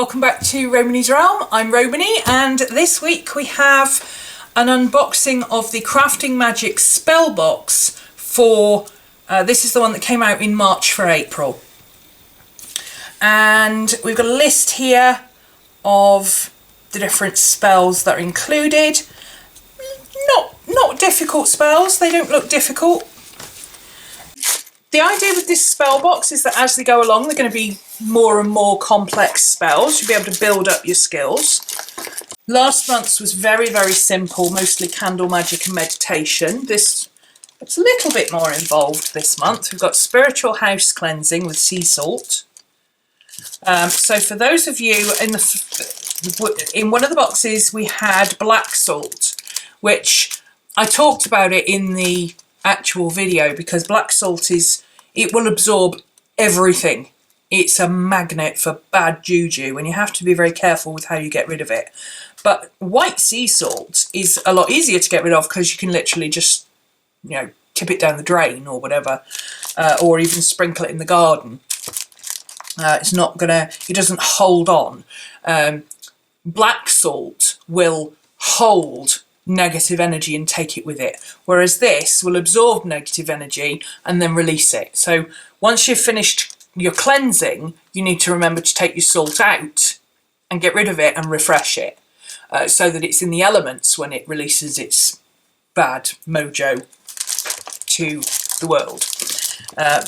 Welcome back to Romanie's Realm. I'm Romany, and this week we have an unboxing of the Crafting Magic spell box for, this is the one that came out in March for April. And we've got a list here of the different spells that are included. Not difficult spells, they don't look difficult. The idea with this spell box is that as they go along, they're going to be more and more complex spells. You'll be able to build up your skills. Last month's was very, very simple, mostly candle magic and meditation. It's a little bit more involved this month. We've got spiritual house cleansing with sea salt. So for those of you, in one of the boxes we had black salt, which I talked about it in the actual video because black salt it will absorb everything. It's a magnet for bad juju and you have to be very careful with how you get rid of it. But white sea salt is a lot easier to get rid of because you can literally just, tip it down the drain or whatever, or even sprinkle it in the garden. It doesn't hold on. Black salt will hold negative energy and take it with it, whereas this will absorb negative energy and then release it. So once you've finished your cleansing, you need to remember to take your salt out and get rid of it and refresh it, so that it's in the elements when it releases its bad mojo to the world.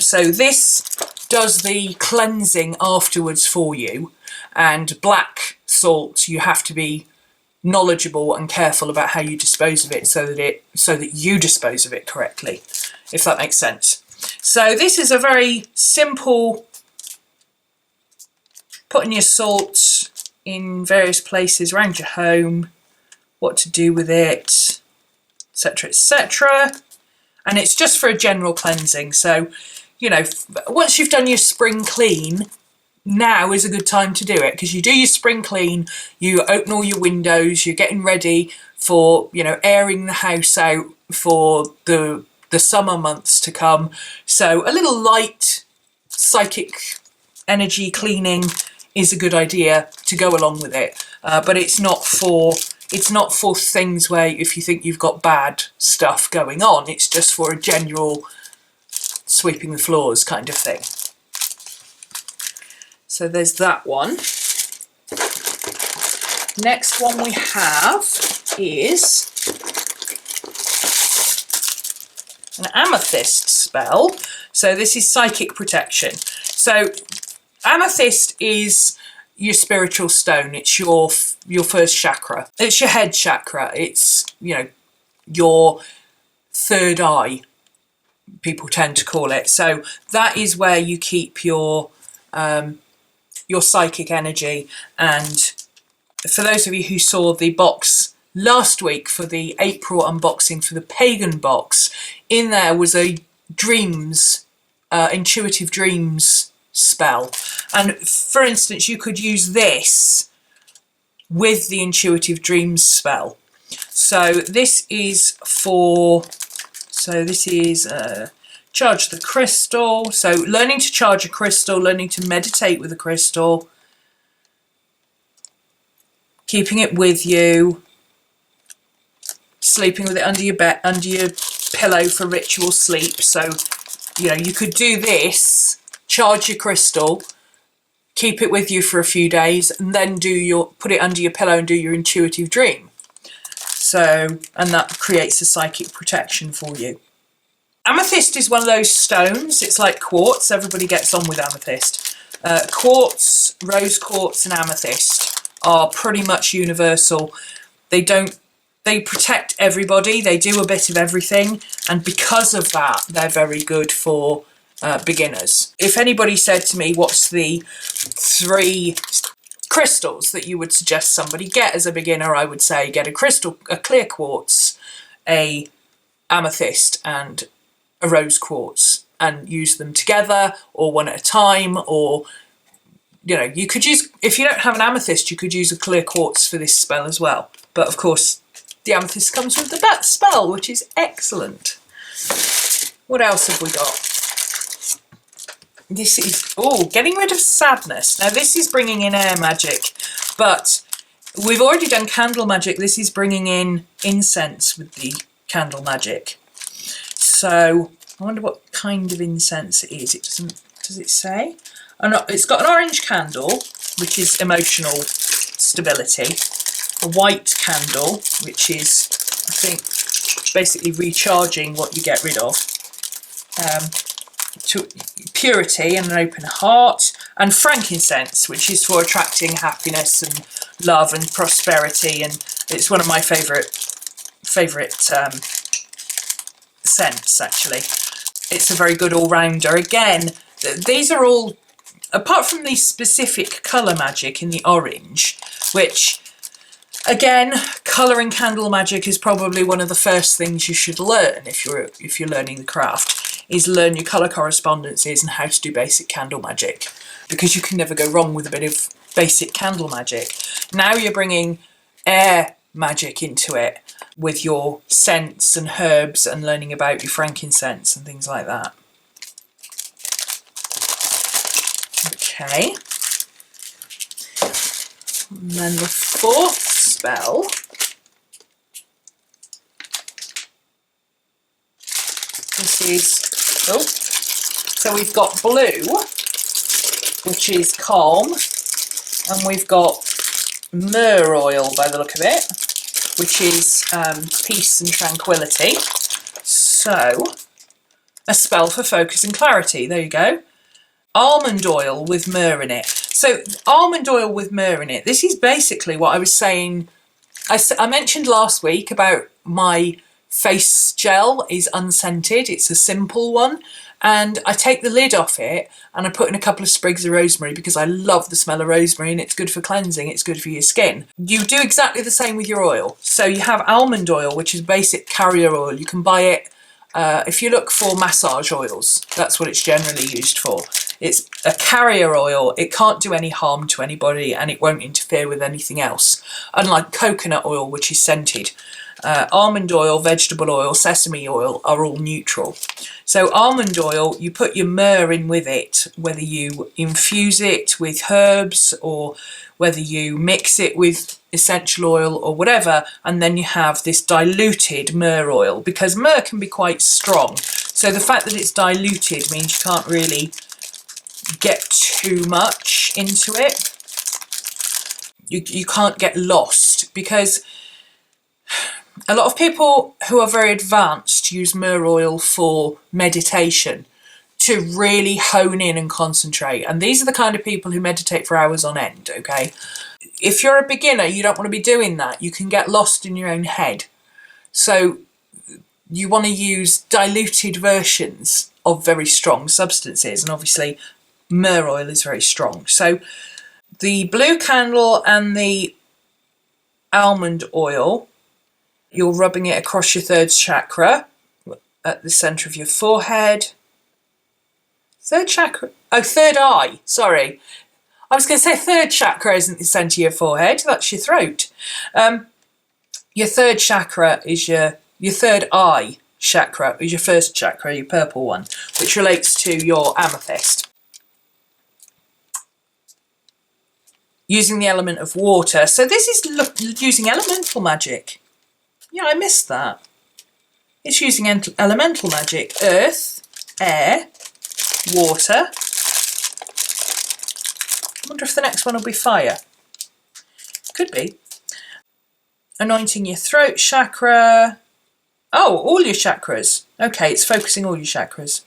So this does the cleansing afterwards for you, and black salt you have to be knowledgeable and careful about how you dispose of it so that you dispose of it correctly, if that makes sense. So this is a very simple putting your salt in various places around your home, what to do with it, etc, etc. And it's just for a general cleansing. So, once you've done your spring clean, now is a good time to do it, because you do your spring clean, you open all your windows, you're getting ready for, airing the house out for the summer months to come. So a little light psychic energy cleaning is a good idea to go along with it. But it's not for things where if you think you've got bad stuff going on, it's just for a general sweeping the floors kind of thing. So there's that one. Next one we have is an Amethyst spell. So this is psychic protection. So Amethyst is your spiritual stone. It's your first chakra. It's your head chakra. It's, your third eye, people tend to call it. So that is where you keep your psychic energy. And for those of you who saw the box last week for the April unboxing for the Pagan box, in there was a intuitive dreams spell. And for instance, you could use this with the intuitive dreams spell. So this is charge the crystal. So learning to charge a crystal, learning to meditate with a crystal, keeping it with you, sleeping with it under your bed, under your pillow for ritual sleep. So, you could do this, charge your crystal, keep it with you for a few days, and then put it under your pillow and do your intuitive dream. So, and that creates a psychic protection for you. Amethyst is one of those stones. It's like quartz. Everybody gets on with amethyst. Quartz, rose quartz and amethyst are pretty much universal. They protect everybody. They do a bit of everything. And because of that, they're very good for beginners. If anybody said to me, what's the 3 crystals that you would suggest somebody get as a beginner, I would say get a clear quartz, a amethyst and a rose quartz, and use them together or one at a time. Or you could use, if you don't have an amethyst, you could use a clear quartz for this spell as well. But of course the amethyst comes with the spell, which is excellent. What else have we got? This is, oh, getting rid of sadness. Now this is bringing in air magic, but we've already done candle magic. This is bringing in incense with the candle magic. So I wonder what kind of incense it is. It doesn't, does it say? Oh no, it's got an orange candle, which is emotional stability. A white candle, which is, I think, basically recharging what you get rid of. To purity and an open heart, and frankincense, which is for attracting happiness and love and prosperity, and it's one of my favourite scents actually. It's a very good all-rounder. Again, these are all, apart from the specific colour magic in the orange, which again, colour and candle magic is probably one of the first things you should learn if you're learning the craft, is learn your colour correspondences and how to do basic candle magic, because you can never go wrong with a bit of basic candle magic. Now you're bringing air magic into it with your scents and herbs and learning about your frankincense and things like that. Okay. And then the fourth spell so we've got blue, which is calm, and we've got myrrh oil by the look of it, which is peace and tranquility. So a spell for focus and clarity. There you go. Almond oil with myrrh in it. So almond oil with myrrh in it. This is basically what I was saying. I mentioned last week about my face gel is unscented. It's a simple one. And I take the lid off it and I put in a couple of sprigs of rosemary because I love the smell of rosemary and it's good for cleansing, it's good for your skin. You do exactly the same with your oil. So you have almond oil, which is basic carrier oil. You can buy it, if you look for massage oils, that's what it's generally used for. It's a carrier oil. It can't do any harm to anybody and it won't interfere with anything else. Unlike coconut oil, which is scented. Almond oil, vegetable oil, sesame oil are all neutral. So almond oil, you put your myrrh in with it, whether you infuse it with herbs or whether you mix it with essential oil or whatever, and then you have this diluted myrrh oil, because myrrh can be quite strong. So the fact that it's diluted means you can't really get too much into it. You can't get lost, because a lot of people who are very advanced use myrrh oil for meditation, to really hone in and concentrate. And these are the kind of people who meditate for hours on end, okay? If you're a beginner, you don't want to be doing that. You can get lost in your own head. So you want to use diluted versions of very strong substances. And obviously myrrh oil is very strong. So the blue candle and the almond oil, you're rubbing it across your third chakra at the centre of your forehead. Third chakra, oh, third eye, sorry. I was going to say third chakra isn't the centre of your forehead, that's your throat. Your third chakra is your third eye chakra, is your first chakra, your purple one, which relates to your amethyst. Using the element of water. So this is using elemental magic. Yeah, I missed that. It's using elemental magic. Earth, air, water. I wonder if the next one will be fire. Could be. Anointing your throat chakra. Oh, all your chakras. Okay, it's focusing all your chakras.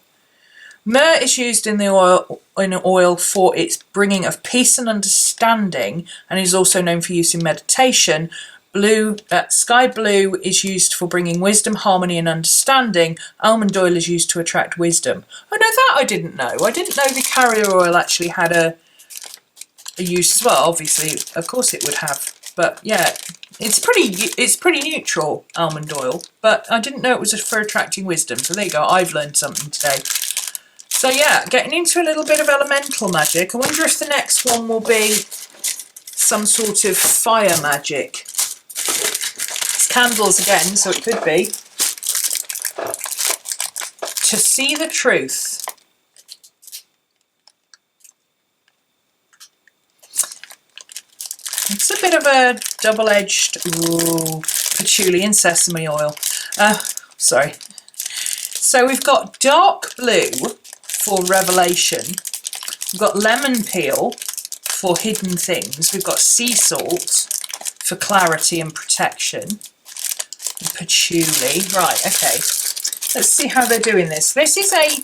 Myrrh is used in the oil for its bringing of peace and understanding, and is also known for use in meditation. Sky blue is used for bringing wisdom, harmony and understanding. Almond oil is used to attract wisdom. Oh no, that I didn't know. I didn't know the carrier oil actually had a use as well. Obviously, of course it would have. But yeah, it's pretty neutral, almond oil. But I didn't know it was for attracting wisdom. So there you go, I've learned something today. So yeah, getting into a little bit of elemental magic. I wonder if the next one will be some sort of fire magic. It's candles again, so it could be. To see the truth. a bit of a double-edged patchouli and sesame oil. Sorry. So we've got dark blue for revelation. We've got lemon peel for hidden things. We've got sea salt for clarity and protection. And patchouli. Right, okay. Let's see how they're doing this. This is a...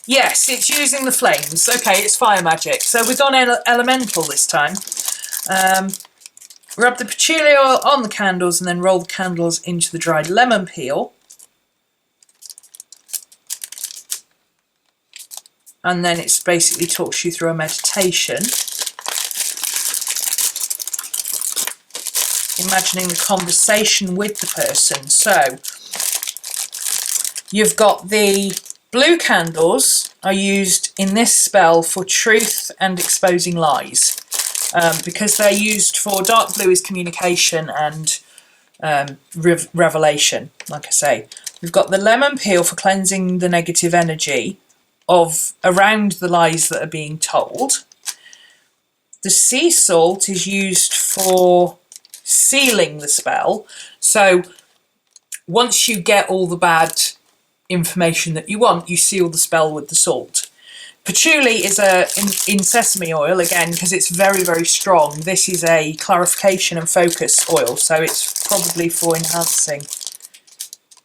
Yes, it's using the flames. Okay, it's fire magic. So we've gone elemental this time. Rub the patchouli oil on the candles and then roll the candles into the dried lemon peel. And then it's basically talks you through a meditation. Imagining the conversation with the person. So you've got the blue candles are used in this spell for truth and exposing lies. Because they're used for dark blue is communication and revelation, like I say. We've got the lemon peel for cleansing the negative energy of around the lies that are being told. The sea salt is used for sealing the spell. So once you get all the bad information that you want, you seal the spell with the salt. Patchouli is in sesame oil, again, because it's very, very strong. This is a clarification and focus oil, so it's probably for enhancing.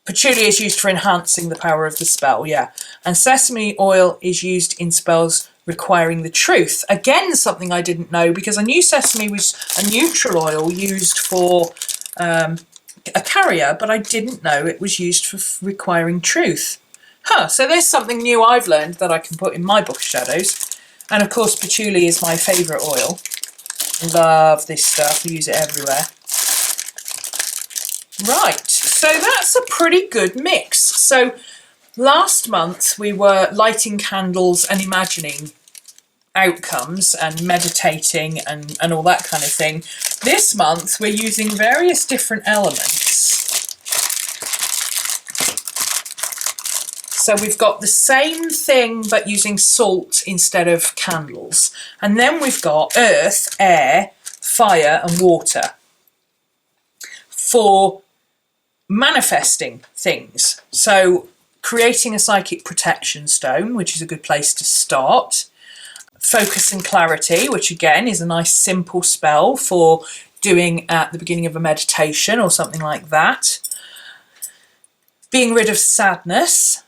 Patchouli is used for enhancing the power of the spell, yeah. And sesame oil is used in spells requiring the truth. Again, something I didn't know, because I knew sesame was a neutral oil used for a carrier, but I didn't know it was used for requiring truth. So there's something new I've learned that I can put in my book of shadows. And of course, patchouli is my favourite oil. Love this stuff, I use it everywhere. Right, so that's a pretty good mix. So last month we were lighting candles and imagining outcomes and meditating and all that kind of thing. This month we're using various different elements. So we've got the same thing but using salt instead of candles. And then we've got earth, air, fire and water for manifesting things. So creating a psychic protection stone, which is a good place to start. Focus and clarity, which again is a nice simple spell for doing at the beginning of a meditation or something like that. Being rid of sadness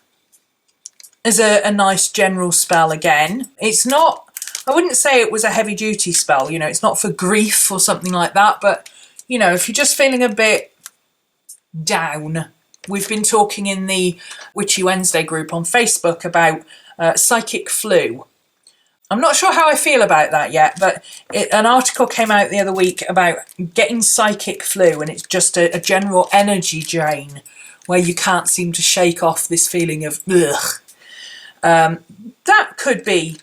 is a nice general spell again. It's not, I wouldn't say it was a heavy duty spell, you know, it's not for grief or something like that, but you know, if you're just feeling a bit down. We've been talking in the Witchy Wednesday group on Facebook about psychic flu. I'm not sure how I feel about that yet, but an article came out the other week about getting psychic flu, and it's just a general energy drain where you can't seem to shake off this feeling of ugh. That could be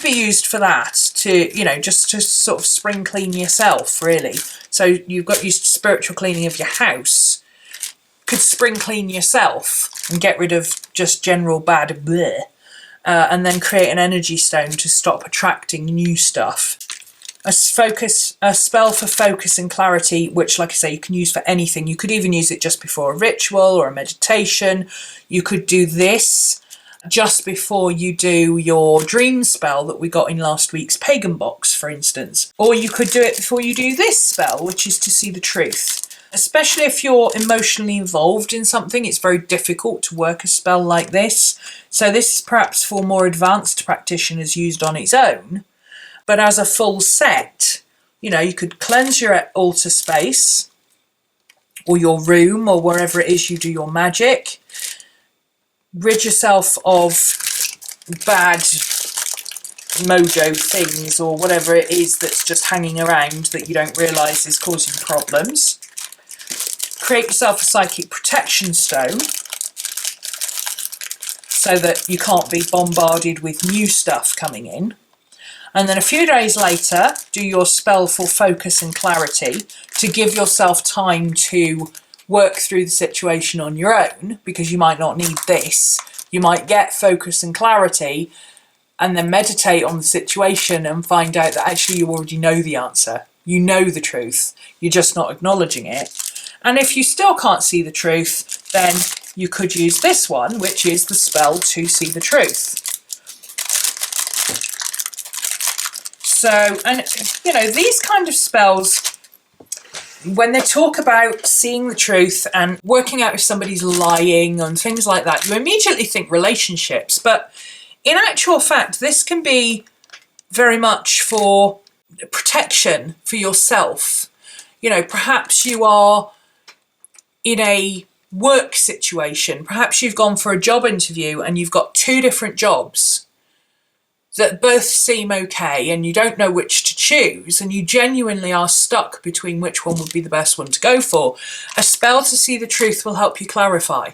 used for that, to, you know, just to sort of spring clean yourself, really. So you've got your spiritual cleaning of your house, could spring clean yourself and get rid of just general bad bleh, and then create an energy stone to stop attracting new stuff. A spell for focus and clarity, which, like I say, you can use for anything. You could even use it just before a ritual or a meditation. You could do this just before you do your dream spell that we got in last week's pagan box, for instance. Or you could do it before you do this spell, which is to see the truth. Especially if you're emotionally involved in something, it's very difficult to work a spell like this. So this is perhaps for more advanced practitioners used on its own. But as a full set, you know, you could cleanse your altar space or your room or wherever it is you do your magic. Rid yourself of bad mojo things or whatever it is that's just hanging around that you don't realise is causing problems. Create yourself a psychic protection stone so that you can't be bombarded with new stuff coming in. And then a few days later, do your spell for focus and clarity to give yourself time to work through the situation on your own, because you might not need this, You might get focus and clarity and then meditate on the situation and find out that actually you already know the answer. You know the truth. You're just not acknowledging it. And if you still can't see the truth, then you could use this one, which is the spell to see the truth. So, and you know, these kind of spells, when they talk about seeing the truth and working out if somebody's lying and things like that, you immediately think relationships. But in actual fact, this can be very much for protection for yourself. You know, perhaps you are in a work situation. Perhaps you've gone for a job interview and you've got 2 different jobs that both seem okay and you don't know which to choose, and you genuinely are stuck between which one would be the best one to go for. A spell to see the truth will help you clarify.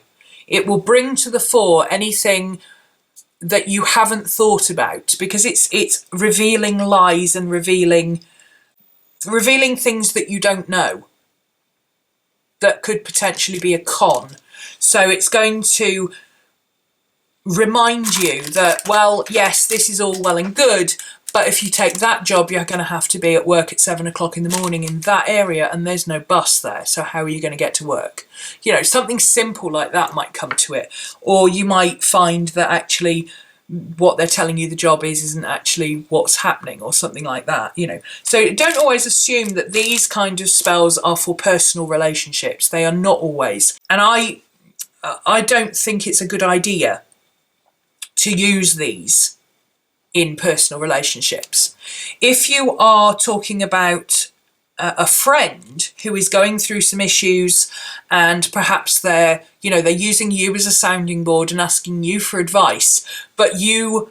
It will bring to the fore anything that you haven't thought about, because it's revealing lies and revealing things that you don't know that could potentially be a con. So it's going to remind you that, well, yes, this is all well and good, but if you take that job, you're going to have to be at work at 7 o'clock in the morning in that area and there's no bus there. So how are you going to get to work? You know, something simple like that might come to it. Or you might find that actually what they're telling you the job isn't actually what's happening, or something like that, you know. So don't always assume that these kind of spells are for personal relationships. They are not always. And I don't think it's a good idea to use these in personal relationships. If you are talking about a friend who is going through some issues and perhaps they're using you as a sounding board and asking you for advice, but you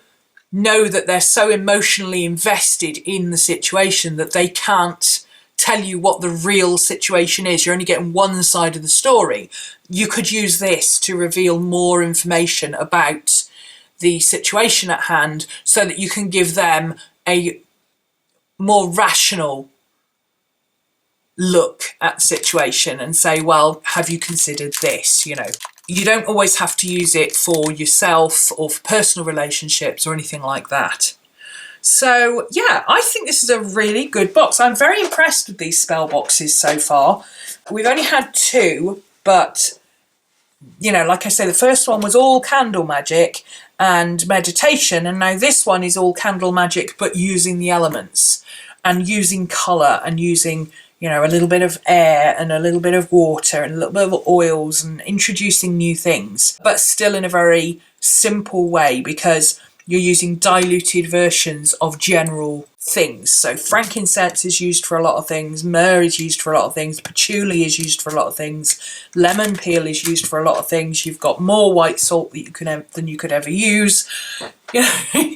know that they're so emotionally invested in the situation that they can't tell you what the real situation is. You're only getting one side of the story. You could use this to reveal more information about the situation at hand so that you can give them a more rational look at the situation and say, well, have you considered this? You know, you don't always have to use it for yourself or for personal relationships or anything like that. So yeah, I think this is a really good box. I'm very impressed with these spell boxes so far. We've only had 2, but you know, like I say, the first one was all candle magic and meditation, and now this one is all candle magic but using the elements and using colour and using, you know, a little bit of air and a little bit of water and a little bit of oils and introducing new things, but still in a very simple way, because you're using diluted versions of general things. So frankincense is used for a lot of things, myrrh is used for a lot of things, patchouli is used for a lot of things, lemon peel is used for a lot of things. You've got more white salt than you could ever use. You know,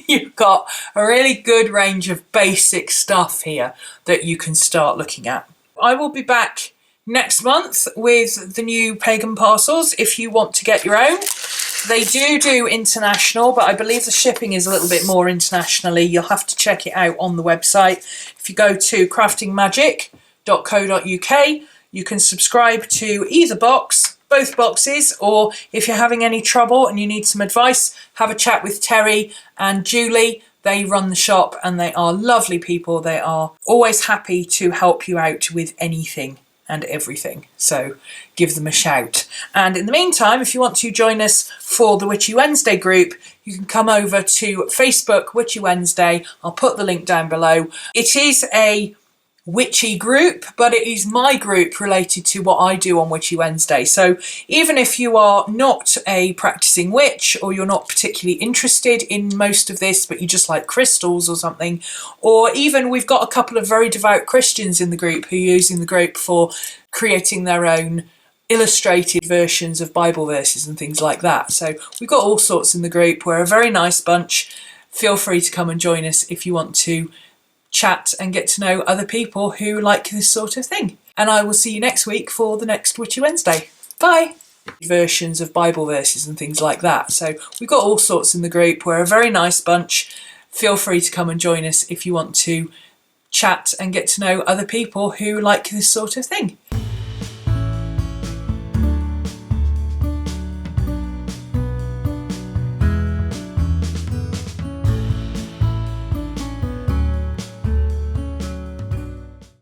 you've got a really good range of basic stuff here that you can start looking at. I will be back next month with the new pagan parcels if you want to get your own. They do international, but I believe the shipping is a little bit more internationally. You'll have to check it out on the website. If you go to craftingmagic.co.uk, you can subscribe to either box, both boxes, or if you're having any trouble and you need some advice, have a chat with Terry and Julie. They run the shop and they are lovely people. They are always happy to help you out with anything and everything, so give them a shout. And in the meantime, if you want to join us for the Witchy Wednesday group, you can come over to Facebook Witchy Wednesday. I'll put the link down below. It is a witchy group, but it is my group related to what I do on Witchy Wednesday. So even if you are not a practicing witch, or you're not particularly interested in most of this, but you just like crystals or something, or even we've got a couple of very devout Christians in the group who are using the group for creating their own illustrated versions of Bible verses and things like that. So we've got all sorts in the group. We're a very nice bunch. Feel free to come and join us if you want to chat and get to know other people who like this sort of thing. And I will see you next week for the next Witchy Wednesday. Bye! Versions of Bible verses and things like that. So we've got all sorts in the group. We're a very nice bunch. Feel free to come and join us if you want to chat and get to know other people who like this sort of thing.